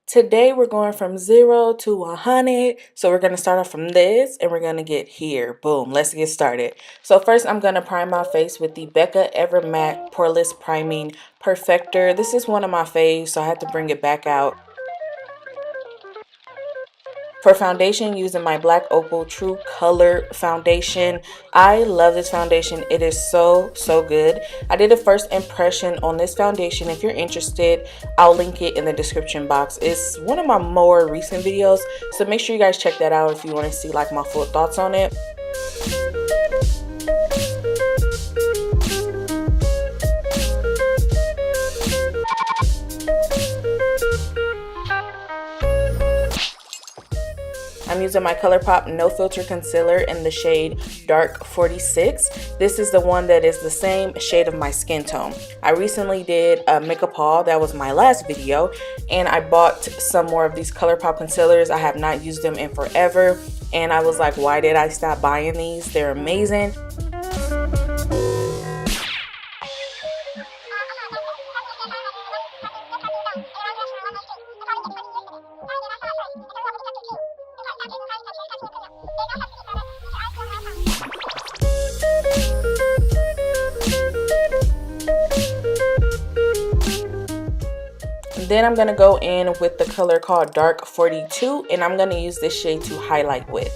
Today we're going from 0 to 100. So we're going to start off from this and we're going to get here. Boom. Let's get started. So first I'm going to prime my face with the Becca Ever Matte Poreless Priming Perfector. This is one of my faves, so I had to bring it back out. For foundation, using my Black Opal True Color foundation. I love this foundation. It is so good. I did a first impression on this foundation. If you're interested, I'll link it in the description box. It's one of my more recent videos, so make sure you guys check that out if you want to see like my full thoughts on it. I'm using my Colourpop No Filter Concealer in the shade Dark 46. This is the one that is the same shade of my skin tone. I recently did a makeup haul. That was my last video. And I bought some more of these Colourpop concealers. I have not used them in forever. And I was like, why did I stop buying these? They're amazing. Then I'm going to go in with the color called Dark 42, and I'm going to use this shade to highlight with.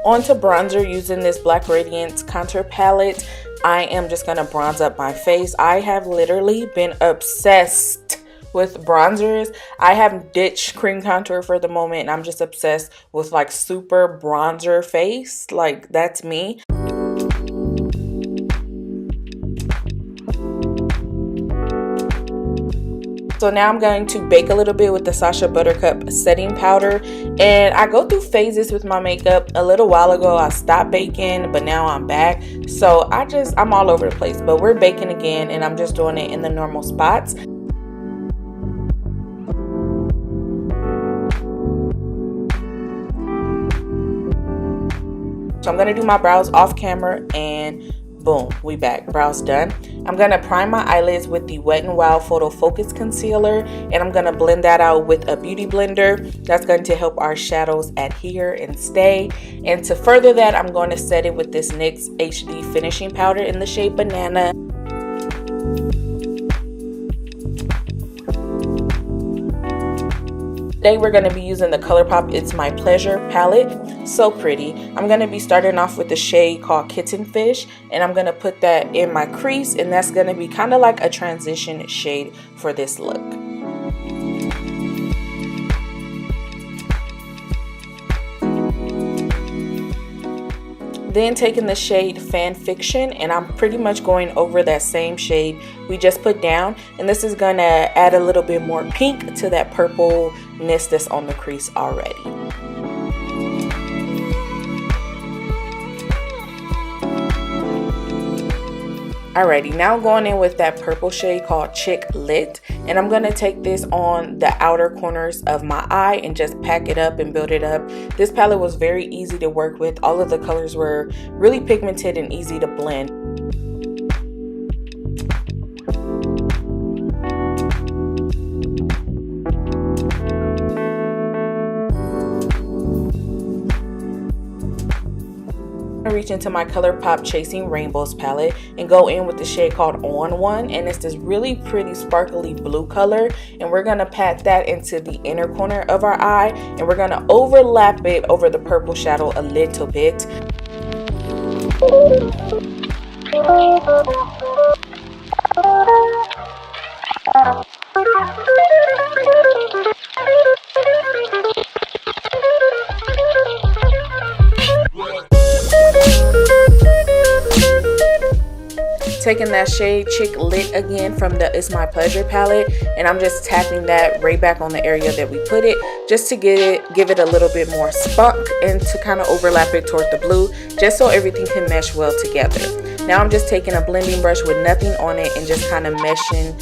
On to bronzer, using this Black Radiance contour palette. I am just going to bronze up my face. I have literally been obsessed with bronzers. I have ditched cream contour for the moment and I'm just obsessed with like super bronzer face. Like, that's me. So now I'm going to bake a little bit with the Sacha Buttercup setting powder. And I go through phases with my makeup. A little while ago I stopped baking, but now I'm back. So I'm all over the place. But we're baking again and I'm just doing it in the normal spots. So I'm going to do my brows off camera and boom, we back. Brows done. I'm going to prime my eyelids with the Wet n Wild Photo Focus Concealer, and I'm going to blend that out with a beauty blender. That's going to help our shadows adhere and stay. And to further that, I'm going to set it with this NYX HD Finishing Powder in the shade Banana. Today we're going to be using the Colourpop It's My Pleasure palette. So pretty. I'm going to be starting off with the shade called Kitten Fish, and I'm going to put that in my crease, and that's going to be kind of like a transition shade for this look. Then taking the shade Fan Fiction, and I'm pretty much going over that same shade we just put down, and this is going to add a little bit more pink to that purpleness that's on the crease already. Alrighty, now I'm going in with that purple shade called Chick Lit, and I'm going to take this on the outer corners of my eye and just pack it up and build it up. This palette was very easy to work with. All of the colors were really pigmented and easy to blend. Reach into my Colourpop Chasing Rainbows palette and go in with the shade called On One, and it's this really pretty sparkly blue color, and we're going to pat that into the inner corner of our eye, and we're going to overlap it over the purple shadow a little bit. Taking that shade Chick Lit again from the It's My Pleasure palette, and I'm just tapping that right back on the area that we put it, just to give it a little bit more spunk and to kind of overlap it toward the blue, just so everything can mesh well together. Now I'm just taking a blending brush with nothing on it and just kind of meshing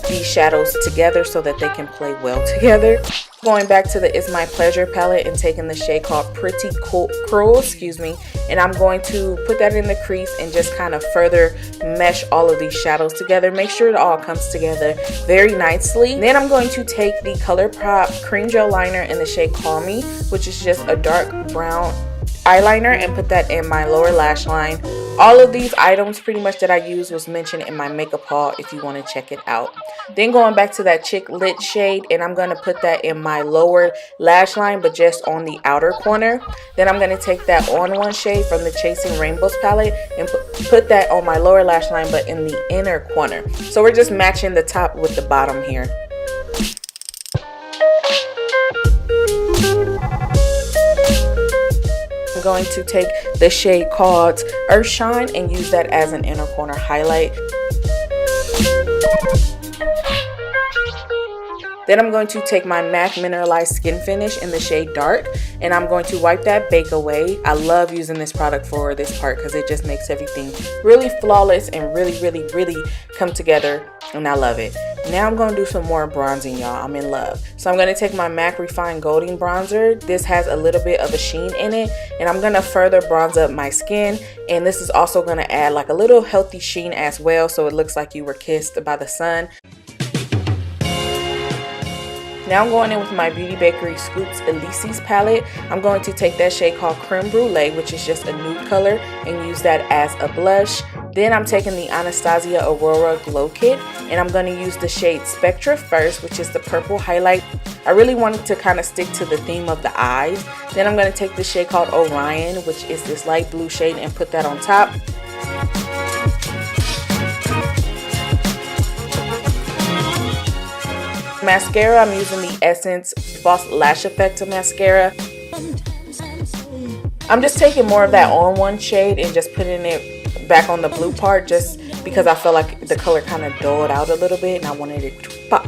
these shadows together so that they can play well together. Going back to the It's My Pleasure palette and taking the shade called Pretty Cruel, excuse me, and I'm going to put that in the crease and just kind of further mesh all of these shadows together. Make sure it all comes together very nicely. Then I'm going to take the Colourpop cream gel liner in the shade Call Me, which is just a dark brown eyeliner, and put that in my lower lash line. All of these items pretty much that I used was mentioned in my makeup haul if you want to check it out. Then going back to that Chick Lit shade, and I'm going to put that in my lower lash line, but just on the outer corner. Then I'm going to take that On One shade from the Chasing Rainbows palette and put that on my lower lash line, but in the inner corner. So we're just matching the top with the bottom here. I'm going to take the shade called Earthshine and use that as an inner corner highlight. Then I'm going to take my MAC Mineralized Skin Finish in the shade Dark, and I'm going to wipe that bake away. I love using this product for this part because it just makes everything really flawless and really come together, and I love it. Now I'm going to do some more bronzing, y'all. I'm in love. So I'm going to take my MAC Refined Golding Bronzer. This has a little bit of a sheen in it, and I'm going to further bronze up my skin, and this is also going to add like a little healthy sheen as well, so it looks like you were kissed by the sun. Now I'm going in with my Beauty Bakerie Scoops Elysees palette. I'm going to take that shade called Creme Brulee, which is just a nude color, and use that as a blush. Then I'm taking the Anastasia Aurora Glow Kit, and I'm going to use the shade Spectra first, which is the purple highlight. I really wanted to kind of stick to the theme of the eyes. Then I'm going to take the shade called Orion, which is this light blue shade, and put that on top. Mascara, I'm using the Essence False Lash Effect mascara. I'm just taking more of that On One shade and just putting it back on the blue part, just because I felt like the color kind of dulled out a little bit and I wanted it to pop.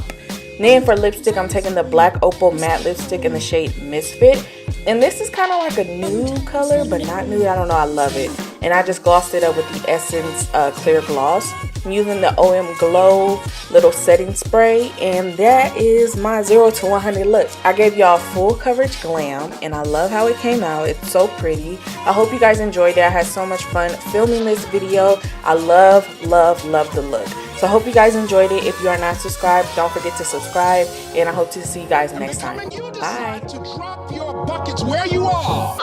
Then for lipstick, I'm taking the Black Opal Matte Lipstick in the shade Misfit. And this is kind of like a nude color, but not nude. I don't know. I love it. And I just glossed it up with the Essence Clear Gloss. I'm using the OM Glow little setting spray. And that is my 0 to 100 look. I gave y'all full coverage glam, and I love how it came out. It's so pretty. I hope you guys enjoyed it. I had so much fun filming this video. I love the look. So I hope you guys enjoyed it. If you are not subscribed, don't forget to subscribe. And I hope to see you guys next time. Bye. To drop your buckets where you are.